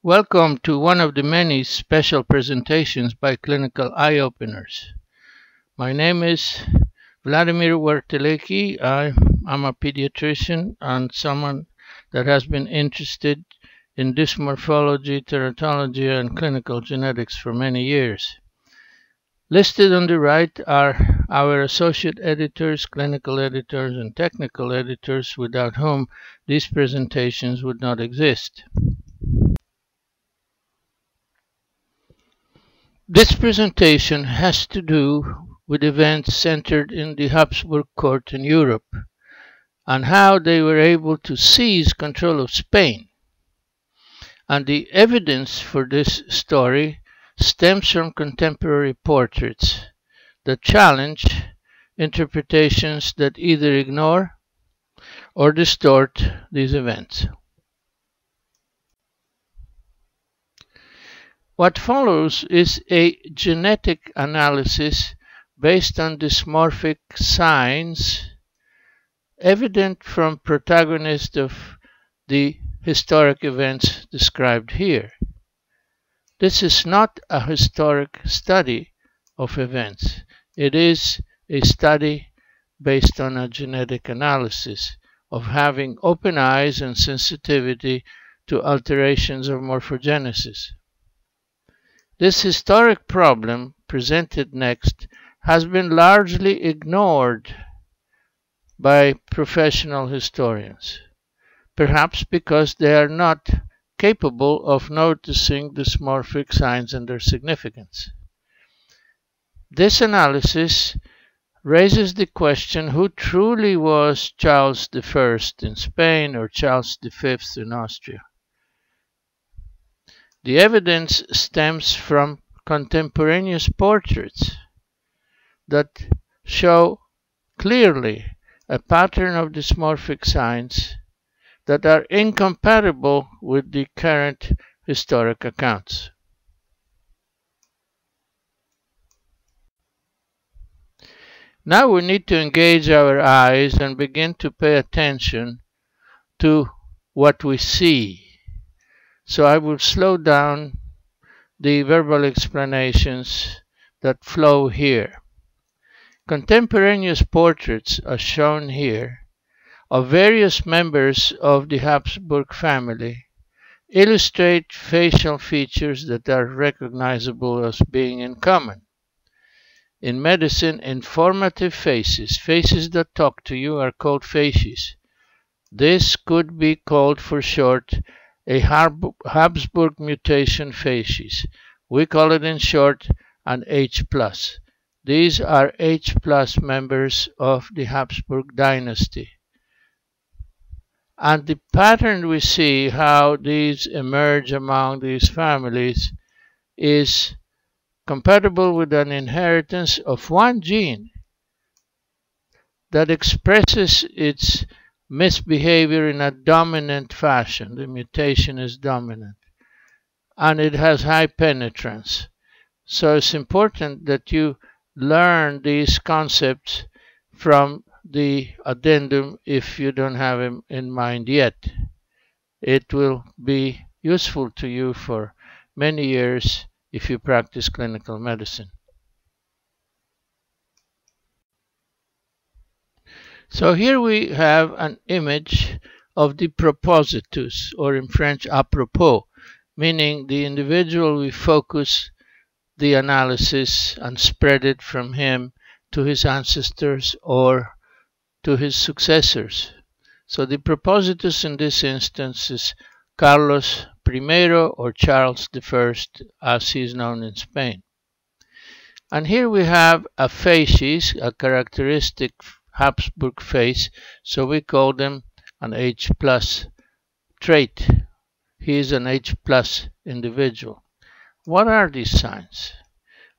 Welcome to one of the many special presentations by Clinical Eye Openers. My name is Vladimir Wartelecki. I'm a pediatrician and someone that has been interested in dysmorphology, teratology, and clinical genetics for many years. Listed on the right are our associate editors, clinical editors, and technical editors, without whom these presentations would not exist. This presentation has to do with events centered in the Habsburg court in Europe and how they were able to seize control of Spain. And the evidence for this story stems from contemporary portraits that challenge interpretations that either ignore or distort these events. What follows is a genetic analysis based on dysmorphic signs evident from protagonists of the historic events described here. This is not a historic study of events. It is a study based on a genetic analysis of having open eyes and sensitivity to alterations of morphogenesis. This historic problem, presented next, has been largely ignored by professional historians, perhaps because they are not capable of noticing dysmorphic signs and their significance. This analysis raises the question who truly was Charles I in Spain or Charles V in Austria. The evidence stems from contemporaneous portraits that show clearly a pattern of dysmorphic signs that are incompatible with the current historic accounts. Now we need to engage our eyes and begin to pay attention to what we see. So I will slow down the verbal explanations that flow here. Contemporaneous portraits are shown here of various members of the Habsburg family illustrate facial features that are recognizable as being in common. In medicine, informative faces, faces that talk to you, are called facies. This could be called for short a Habsburg Mutation facies. We call it in short an H+. These are H+ members of the Habsburg dynasty. And the pattern we see how these emerge among these families is compatible with an inheritance of one gene that expresses its misbehavior in a dominant fashion. The mutation is dominant and it has high penetrance. So it's important that you learn these concepts from the addendum if you don't have them in mind yet. It will be useful to you for many years if you practice clinical medicine. So here we have an image of the propositus, or in French, apropos, meaning the individual we focus the analysis and spread it from him to his ancestors or to his successors. So the propositus in this instance is Carlos I or Charles I, as he is known in Spain. And here we have a facies, a characteristic Habsburg face, so we call them an H+ trait. He is an H+ individual. What are these signs?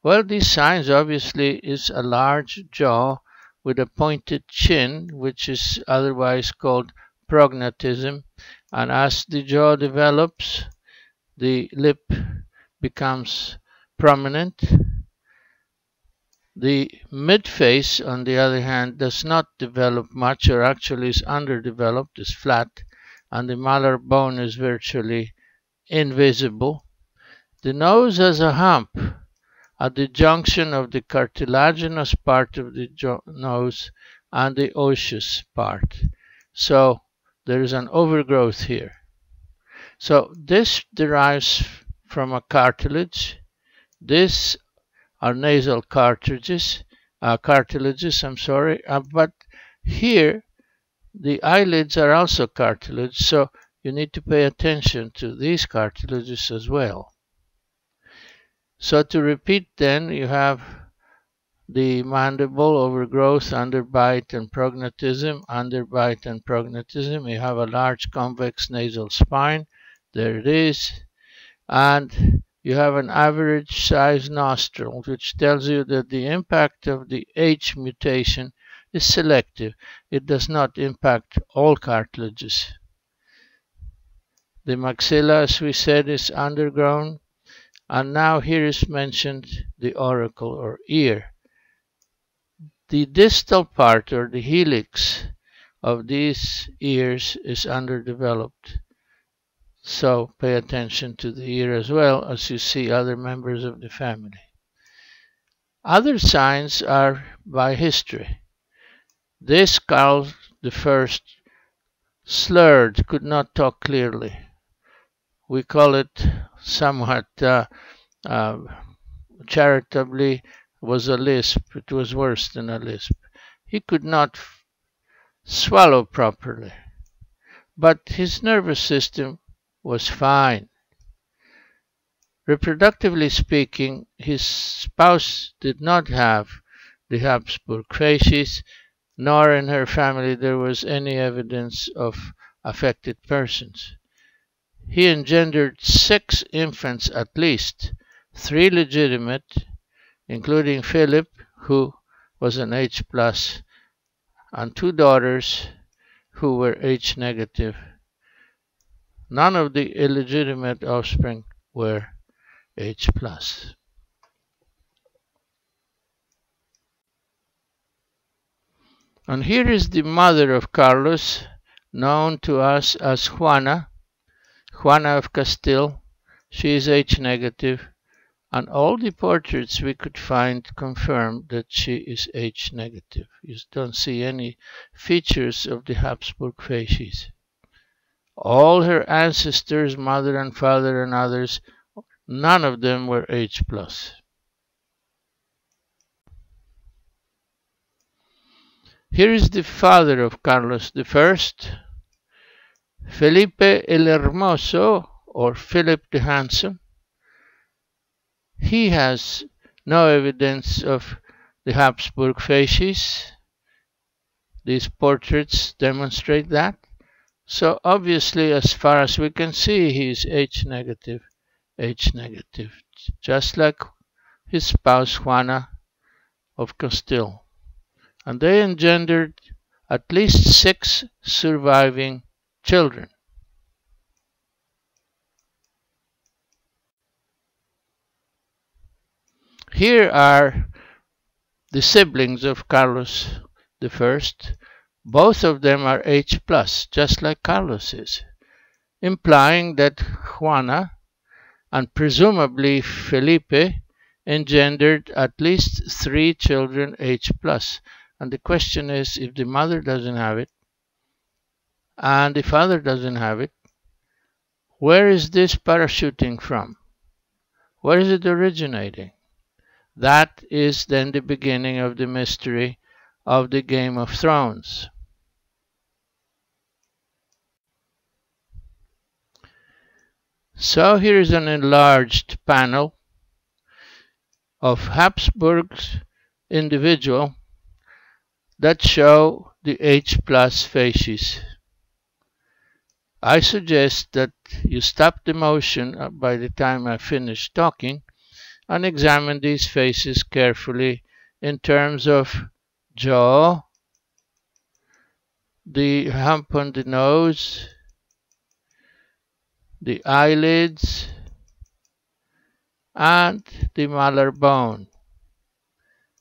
Well, these signs obviously is a large jaw with a pointed chin, which is otherwise called prognatism, and as the jaw develops, the lip becomes prominent. The midface, on the other hand, does not develop much, or actually is underdeveloped, is flat, and the malar bone is virtually invisible. The nose has a hump at the junction of the cartilaginous part of the nose and the osseous part. So there is an overgrowth here. So this derives from a cartilage. These are nasal cartilages, but here the eyelids are also cartilage, so you need to pay attention to these cartilages as well. So to repeat then, you have the mandible, overgrowth, underbite, and prognatism. Underbite and prognatism. You have a large convex nasal spine. There it is. And you have an average size nostril, which tells you that the impact of the H mutation is selective. It does not impact all cartilages. The maxilla, as we said, is undergrown. And now here is mentioned the auricle or ear. The distal part or the helix of these ears is underdeveloped. So pay attention to the ear as well as you see other members of the family. Other signs are by history. This Carl I slurred, could not talk clearly. We call it somewhat charitably was a lisp. It was worse than a lisp. He could not swallow properly, but his nervous system was fine. Reproductively speaking, his spouse did not have the Habsburg facies, nor in her family there was any evidence of affected persons. He engendered 6 infants at least, 3 legitimate, including Philip, who was an H+, and 2 daughters who were H negative. None of the illegitimate offspring were H+. And here is the mother of Carlos, known to us as Juana of Castile. She is H negative, and all the portraits we could find confirm that she is H negative. You don't see any features of the Habsburg facies. All her ancestors, mother and father and others, none of them were H+. Here is the father of Carlos I, Felipe el Hermoso, or Philip the Handsome. He has no evidence of the Habsburg facies. These portraits demonstrate that. So obviously, as far as we can see, he is H negative, just like his spouse Juana of Castile. And they engendered at least 6 surviving children. Here are the siblings of Carlos I. Both of them are H+, just like Carlos is, implying that Juana and presumably Felipe engendered at least 3 children H+. And the question is, if the mother doesn't have it and the father doesn't have it, where is this parachuting from? Where is it originating? That is then the beginning of the mystery of the Game of Thrones. So here is an enlarged panel of Habsburg's individual that show the H+ facies. I suggest that you stop the motion by the time I finish talking and examine these faces carefully in terms of jaw, the hump on the nose, the eyelids, and the malar bone.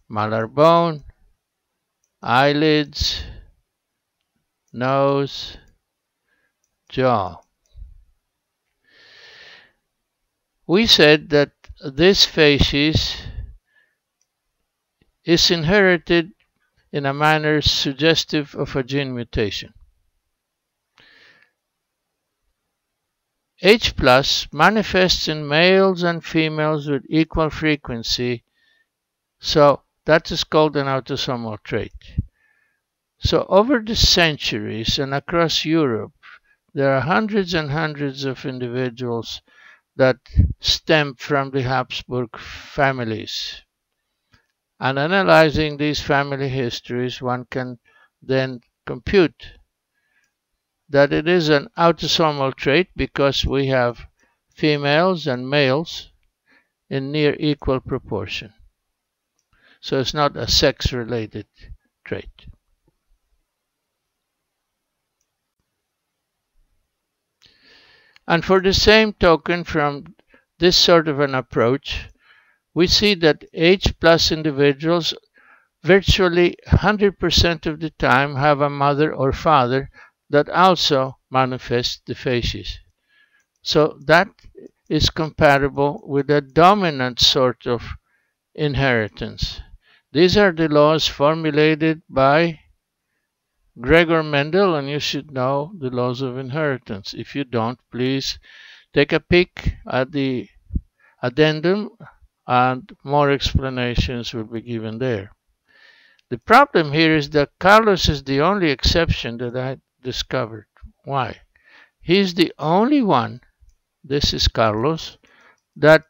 Malar bone, eyelids, nose, jaw. we said that this facies is inherited in a manner suggestive of a gene mutation. H plus manifests in males and females with equal frequency, so that is called an autosomal trait. So over the centuries and across Europe, there are hundreds and hundreds of individuals that stem from the Habsburg families. And analyzing these family histories, one can then compute that it is an autosomal trait because we have females and males in near equal proportion. So it's not a sex-related trait. And for the same token, from this sort of an approach, we see that H plus individuals virtually 100% of the time have a mother or father that also manifests the facies. So that is comparable with a dominant sort of inheritance. These are the laws formulated by Gregor Mendel, and you should know the laws of inheritance. If you don't, please take a peek at the addendum and more explanations will be given there. The problem here is that Carlos is the only exception that I discovered. Why? He's the only one, this is Carlos, that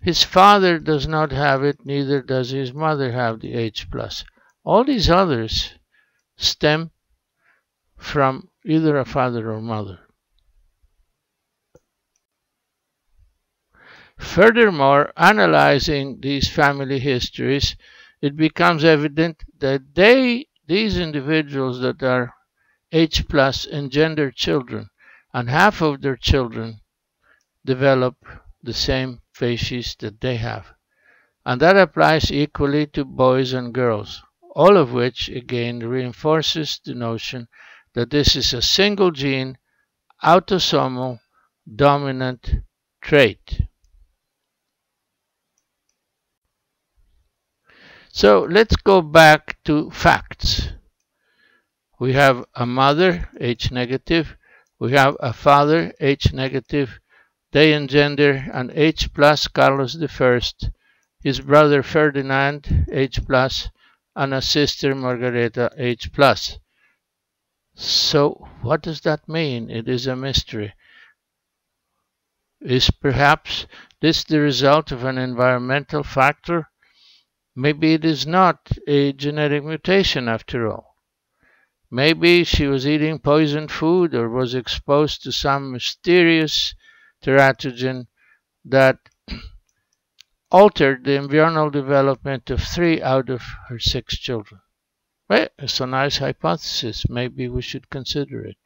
his father does not have it, neither does his mother have the H plus. All these others stem from either a father or mother. Furthermore, analyzing these family histories, it becomes evident that these individuals that are H plus engender children, and half of their children develop the same facies that they have. And that applies equally to boys and girls, all of which again reinforces the notion that this is a single gene, autosomal, dominant trait. So let's go back to facts. We have a mother, H negative. We have a father, H negative. They engender an H plus Carlos I, his brother Ferdinand, H plus, and a sister Margareta, H plus. So what does that mean? It is a mystery. Is perhaps this the result of an environmental factor? Maybe it is not a genetic mutation after all. Maybe she was eating poisoned food or was exposed to some mysterious teratogen that altered the embryonal development of 3 out of her 6 children. Well, it's a nice hypothesis. Maybe we should consider it.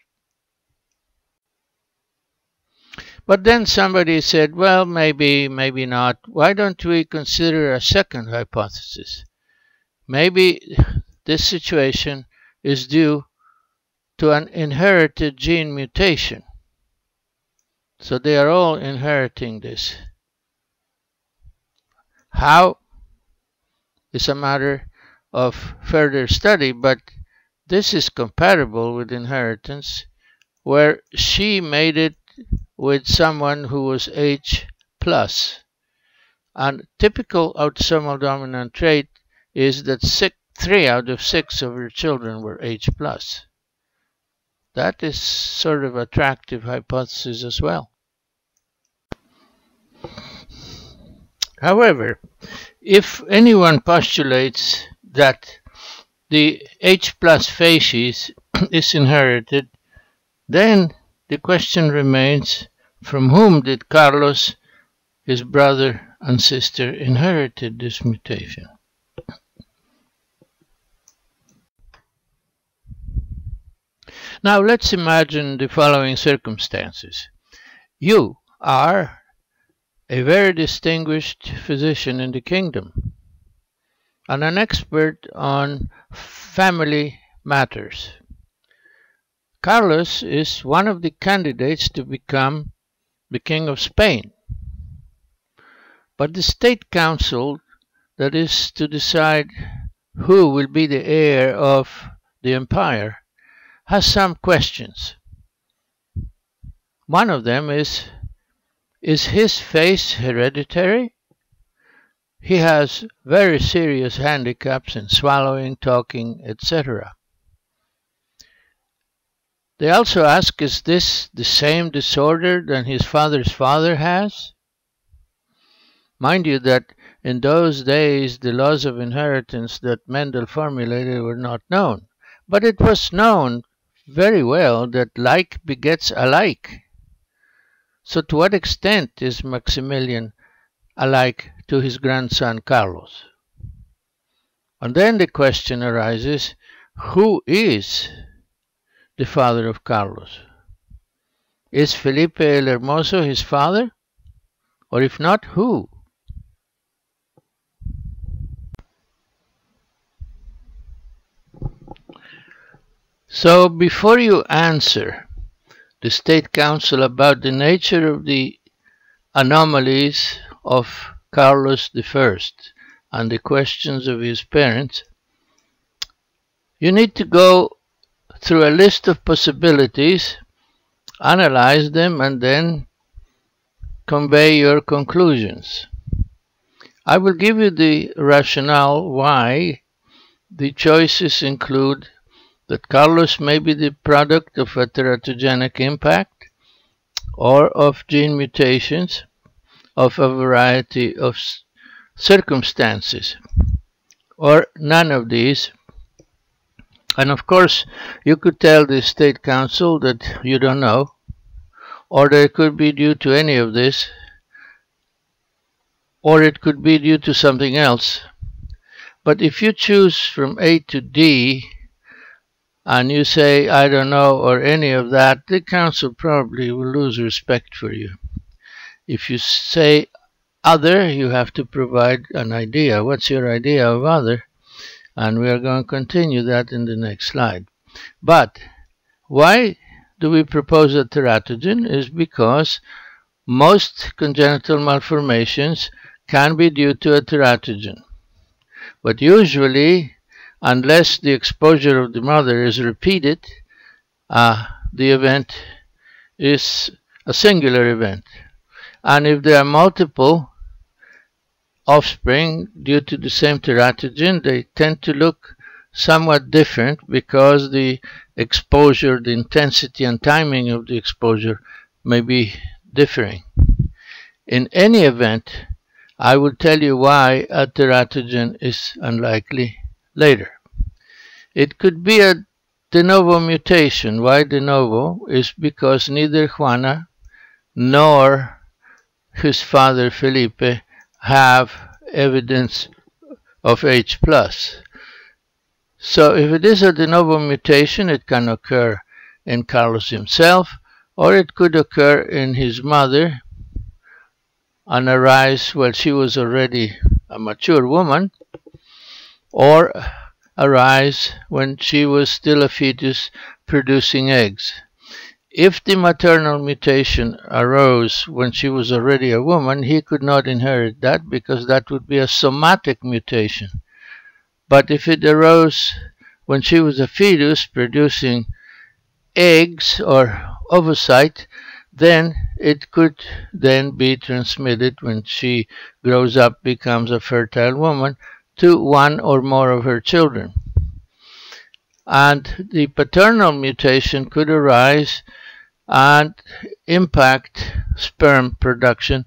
But then somebody said, well, maybe not. Why don't we consider a second hypothesis? Maybe this situation is due to an inherited gene mutation. So they are all inheriting this. How is a matter of further study, but this is compatible with inheritance, where she made it with someone who was H plus. And typical autosomal dominant trait is that 3 out of 6 of her children were H plus. That is sort of attractive hypothesis as well. However, if anyone postulates that the H plus facies is inherited, then the question remains, from whom did Carlos, his brother and sister, inherited this mutation? Now let's imagine the following circumstances. You are a very distinguished physician in the kingdom and an expert on family matters. Carlos is one of the candidates to become the King of Spain. But the State Council, that is to decide who will be the heir of the empire, has some questions. One of them is his face hereditary? He has very serious handicaps in swallowing, talking, etc. They also ask, is this the same disorder that his father's father has? Mind you that in those days the laws of inheritance that Mendel formulated were not known, but it was known very well that like begets alike. So to what extent is Maximilian alike to his grandson Carlos? And then the question arises, who is the father of Carlos? Is Felipe el Hermoso his father? Or if not, who? So before you answer the State Council about the nature of the anomalies of Carlos I and the questions of his parents, you need to go through a list of possibilities, analyze them, and then convey your conclusions. I will give you the rationale why the choices include that Carlos may be the product of a teratogenic impact or of gene mutations of a variety of circumstances, or none of these. And of course, you could tell the State Council that you don't know, or that it could be due to any of this, or it could be due to something else. But if you choose from A to D, and you say, I don't know, or any of that, the council probably will lose respect for you. If you say other, you have to provide an idea. What's your idea of other? And we are going to continue that in the next slide. But why do we propose a teratogen? Is because most congenital malformations can be due to a teratogen. But usually, unless the exposure of the mother is repeated, the event is a singular event. And if there are multiple offspring due to the same teratogen, they tend to look somewhat different because the exposure, the intensity and timing of the exposure may be differing. In any event, I will tell you why a teratogen is unlikely later. It could be a de novo mutation. Why de novo? Is because neither Juana nor his father Felipe have evidence of H+. So if it is a de novo mutation, it can occur in Carlos himself, or it could occur in his mother and arise while she was already a mature woman, or arise when she was still a fetus producing eggs. If the maternal mutation arose when she was already a woman, he could not inherit that because that would be a somatic mutation. But if it arose when she was a fetus producing eggs or ovocyte, then it could then be transmitted when she grows up, becomes a fertile woman, to one or more of her children. And the paternal mutation could arise and impact sperm production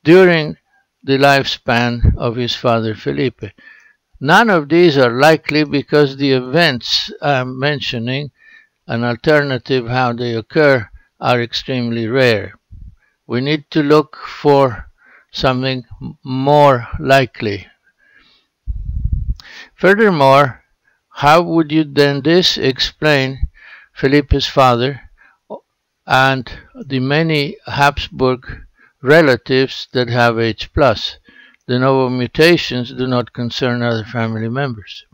during the lifespan of his father Felipe. None of these are likely because the events I'm mentioning, an alternative how they occur, are extremely rare. We need to look for something more likely. Furthermore, how would you then this explain Felipe's father and the many Habsburg relatives that have H+? The Novo mutations do not concern other family members.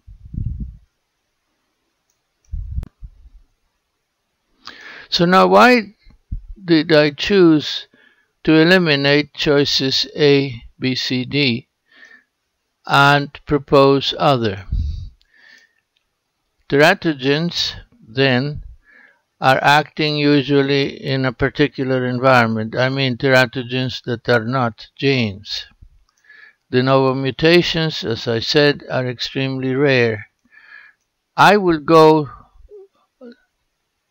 So now why did I choose to eliminate choices A, B, C, D, and propose other. Teratogens, then, are acting usually in a particular environment. I mean teratogens that are not genes. The Novo mutations, as I said, are extremely rare. I will go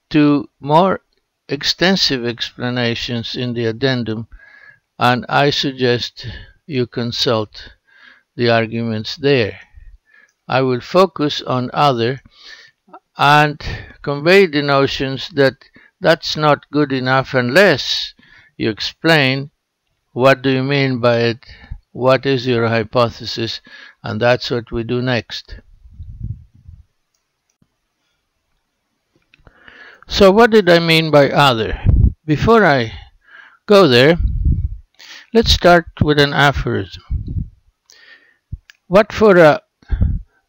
to more extensive explanations in the addendum, and I suggest you consult the arguments there. I will focus on other and convey the notions that that's not good enough unless you explain what do you mean by it, what is your hypothesis, and that's what we do next. So what did I mean by other? Before I go there, let's start with an aphorism. What for a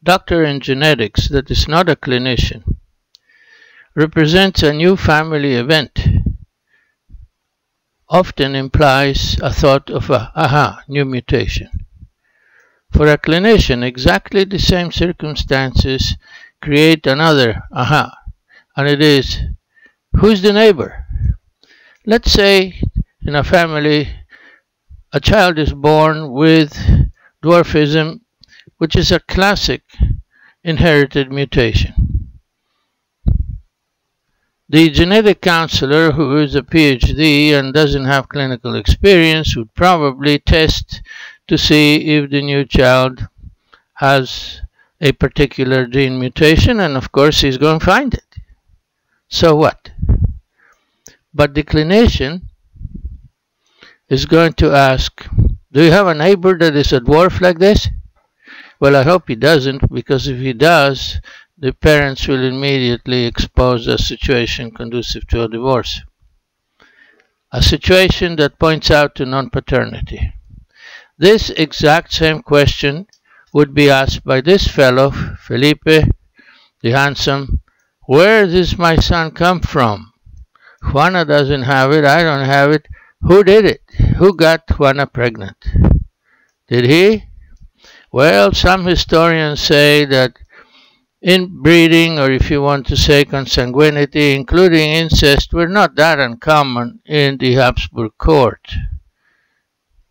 doctor in genetics that is not a clinician represents a new family event often implies a thought of a aha, new mutation. For a clinician, exactly the same circumstances create another aha, and it is, who's the neighbor? Let's say in a family a child is born with dwarfism, which is a classic inherited mutation. The genetic counselor, who is a PhD and doesn't have clinical experience, would probably test to see if the new child has a particular gene mutation, and of course he's going to find it. So what? But the clinician is going to ask, do you have a neighbor that is a dwarf like this? Well, I hope he doesn't, because if he does, the parents will immediately expose a situation conducive to a divorce. A situation that points out to non-paternity. This exact same question would be asked by this fellow, Felipe, the handsome. Where does my son come from? Juana doesn't have it, I don't have it. Who did it? Who got Juana pregnant? Did he? Well, some historians say that inbreeding, or if you want to say consanguinity, including incest, were not that uncommon in the Habsburg court.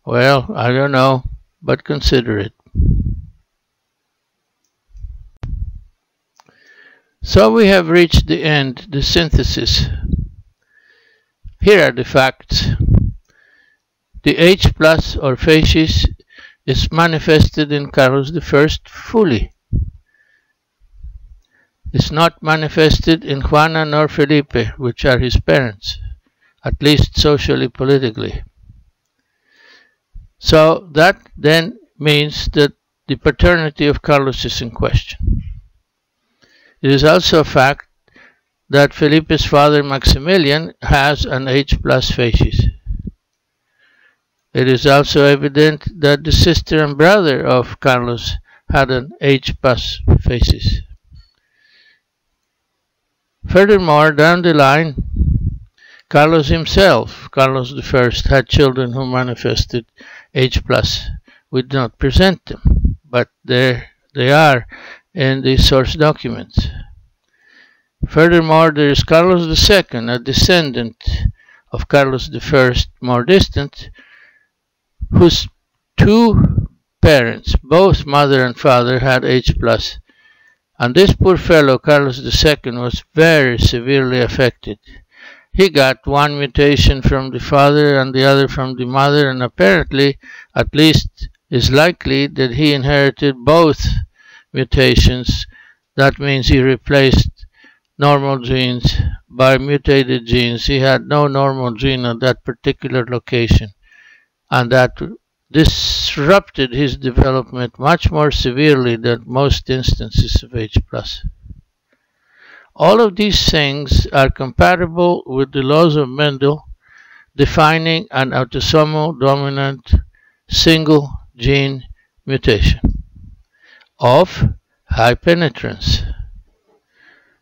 Well, I don't know, but consider it. So we have reached the end, the synthesis. Here are the facts. The H plus or facies is manifested in Carlos I fully. It's not manifested in Juana nor Felipe, which are his parents, at least socially, politically. So that then means that the paternity of Carlos is in question. It is also a fact that Felipe's father Maximilian has an H plus facies. It is also evident that the sister and brother of Carlos had an H plus facies. Furthermore, down the line, Carlos himself, Carlos I, had children who manifested H plus. We do not present them, but there they are in the source documents. Furthermore, there is Carlos II, a descendant of Carlos I, more distant, whose two parents, both mother and father, had H plus. And this poor fellow, Carlos II, was very severely affected. He got one mutation from the father and the other from the mother, and apparently, at least, is likely that he inherited both mutations. That means he replaced normal genes by mutated genes. He had no normal gene at that particular location, and that disrupted his development much more severely than most instances of H plus. All of these things are compatible with the laws of Mendel, defining an autosomal dominant single gene mutation of high penetrance.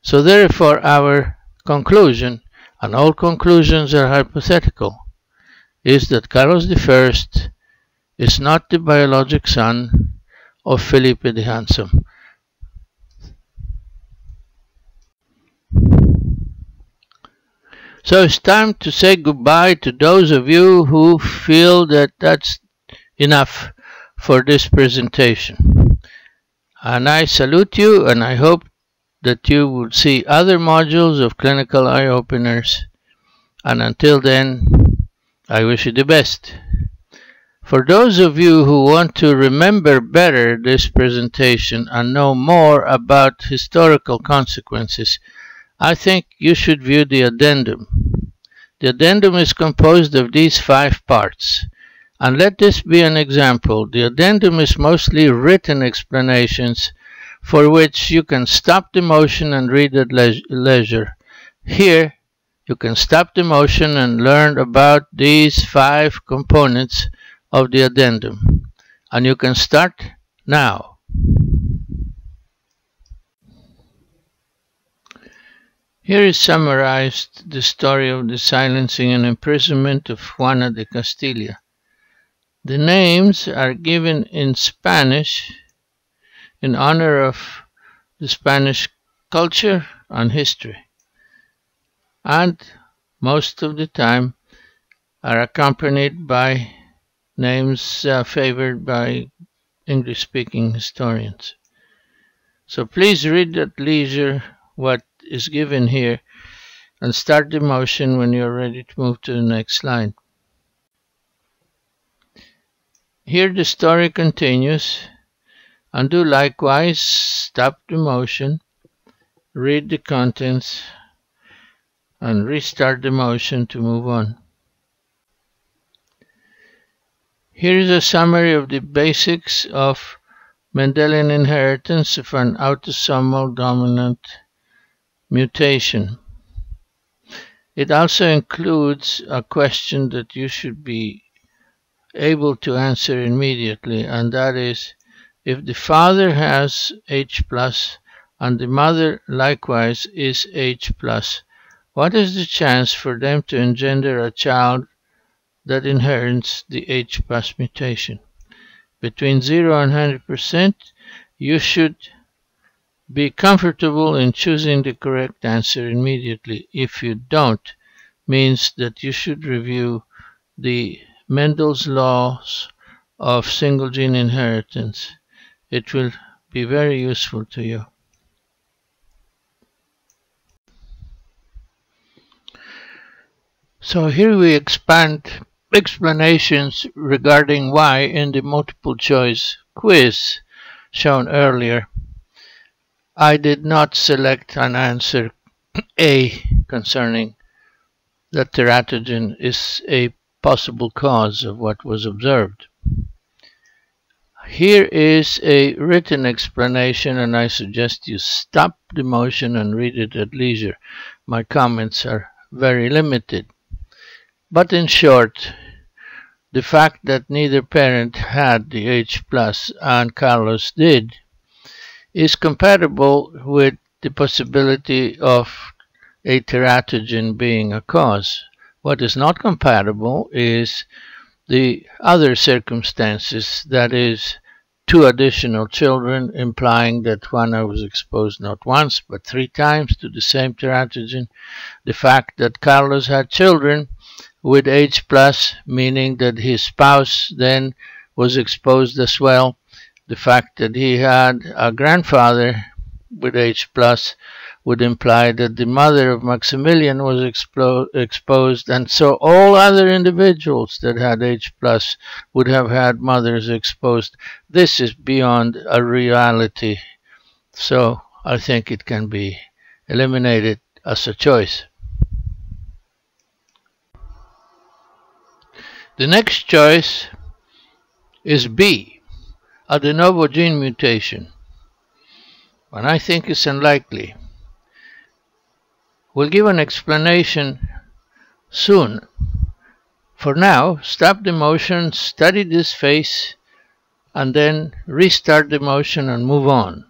So therefore our conclusion, and all conclusions are hypothetical, is that Carlos I is not the biologic son of Felipe the Handsome. So it's time to say goodbye to those of you who feel that that's enough for this presentation. And I salute you, and I hope that you will see other modules of Clinical Eye Openers. And until then, I wish you the best. For those of you who want to remember better this presentation and know more about historical consequences, I think you should view the addendum. The addendum is composed of these 5 parts. And let this be an example. The addendum is mostly written explanations for which you can stop the motion and read at leisure. Here, you can stop the motion and learn about these 5 components of the addendum. And you can start now. Here is summarized the story of the silencing and imprisonment of Juana de Castilla. The names are given in Spanish in honor of the Spanish culture and history, and most of the time are accompanied by names favored by English-speaking historians. So please read at leisure what is given here and start the motion when you're ready to move to the next slide. Here the story continues, and do likewise stop the motion, read the contents, and restart the motion to move on. Here is a summary of the basics of Mendelian inheritance of an autosomal dominant mutation. It also includes a question that you should be able to answer immediately, and that is, if the father has H+, and the mother likewise is H+, what is the chance for them to engender a child that inherits the H+ mutation? Between 0 and 100%, you should be comfortable in choosing the correct answer immediately. If you don't, means that you should review the Mendel's laws of single gene inheritance. It will be very useful to you. So here we expand explanations regarding why in the multiple choice quiz shown earlier I did not select an answer A concerning that teratogen is a possible cause of what was observed. Here is a written explanation, and I suggest you stop the motion and read it at leisure. My comments are very limited. But in short, the fact that neither parent had the H+ and Carlos did is compatible with the possibility of a teratogen being a cause. What is not compatible is the other circumstances, that is, 2 additional children, implying that Juana was exposed not once but 3 times to the same teratogen. The fact that Carlos had children with H+, meaning that his spouse then was exposed as well. The fact that he had a grandfather with H+ would imply that the mother of Maximilian was exposed, and so all other individuals that had H+ would have had mothers exposed. This is beyond a reality, so I think it can be eliminated as a choice. The next choice is B, a de novo gene mutation, and I think it's unlikely. We'll give an explanation soon. For now, stop the motion, study this phase, and then restart the motion and move on.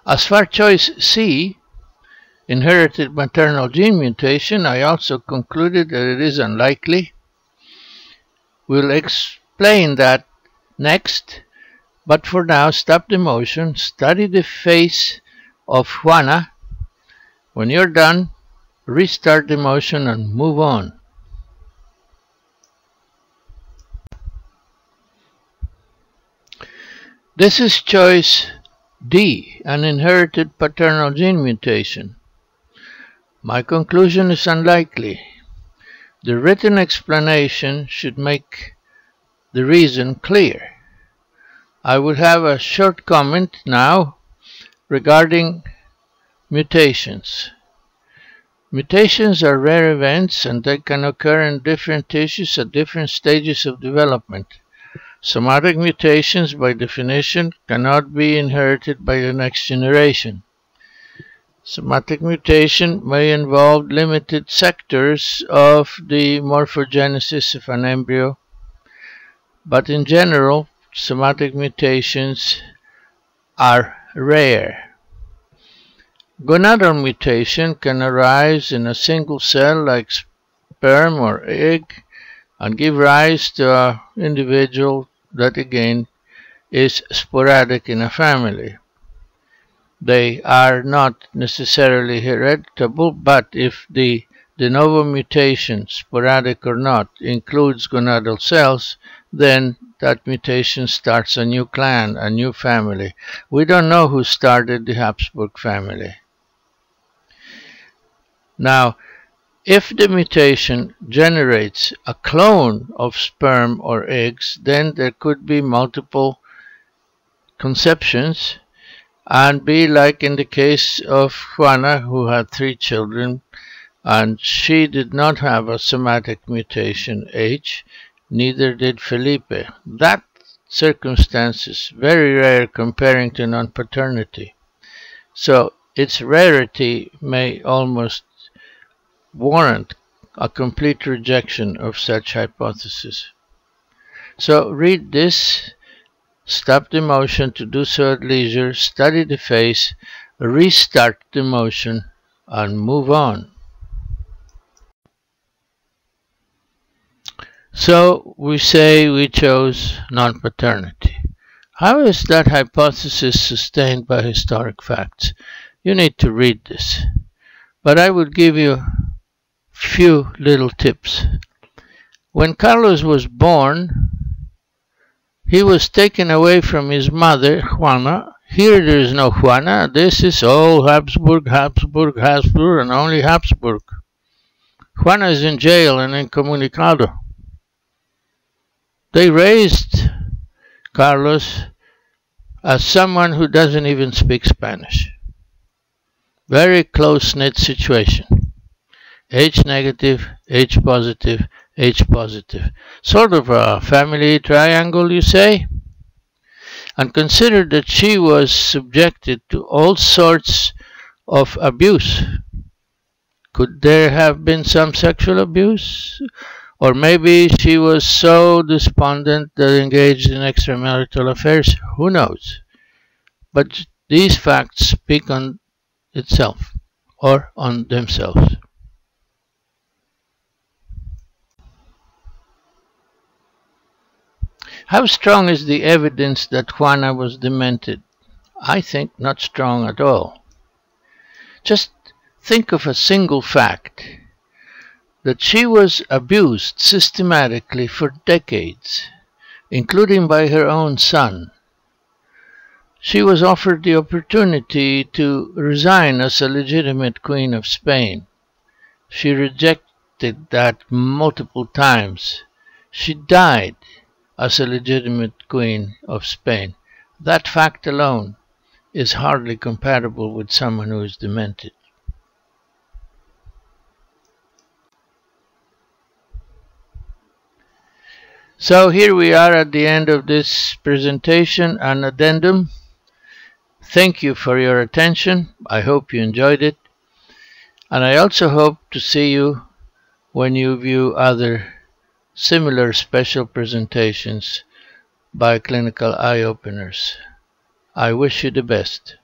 As for choice C, inherited maternal gene mutation, I also concluded that it is unlikely. We'll explain that next, but for now, stop the motion, study the face of Juana. When you're done, restart the motion and move on. This is choice D, an inherited paternal gene mutation. My conclusion is unlikely. The written explanation should make the reason clear. I will have a short comment now regarding mutations. Mutations are rare events and they can occur in different tissues at different stages of development. Somatic mutations, by definition, cannot be inherited by the next generation. Somatic mutation may involve limited sectors of the morphogenesis of an embryo, but in general, somatic mutations are rare. Gonadal mutation can arise in a single cell like sperm or egg and give rise to an individual that again is sporadic in a family. They are not necessarily heritable, but if the de novo mutation, sporadic or not, includes gonadal cells, then that mutation starts a new clan, a new family. We don't know who started the Habsburg family. Now, if the mutation generates a clone of sperm or eggs, then there could be multiple conceptions and be like in the case of Juana, who had 3 children, and she did not have a somatic mutation H, neither did Felipe. That circumstance is very rare comparing to non-paternity. So its rarity may almost warrant a complete rejection of such hypothesis. So read this, stop the motion to do so at leisure, study the face, restart the motion, and move on. So we say we chose non-paternity. How is that hypothesis sustained by historic facts? You need to read this. But I would give you few little tips. When Carlos was born, he was taken away from his mother, Juana. Here there is no Juana. This is all Habsburg, Habsburg, Habsburg, and only Habsburg. Juana is in jail and incommunicado. They raised Carlos as someone who doesn't even speak Spanish. Very close-knit situation. H negative, H positive, H positive. Sort of a family triangle, you say? And consider that she was subjected to all sorts of abuse. Could there have been some sexual abuse? Or maybe she was so despondent that engaged in extramarital affairs. Who knows? But these facts speak on itself or on themselves. How strong is the evidence that Juana was demented? I think not strong at all. Just think of a single fact, that she was abused systematically for decades, including by her own son. She was offered the opportunity to resign as a legitimate queen of Spain. She rejected that multiple times. She died as a legitimate queen of Spain. That fact alone is hardly compatible with someone who is demented. So here we are at the end of this presentation and addendum. Thank you for your attention. I hope you enjoyed it. And I also hope to see you when you view other similar special presentations by clinical eye-openers. I wish you the best.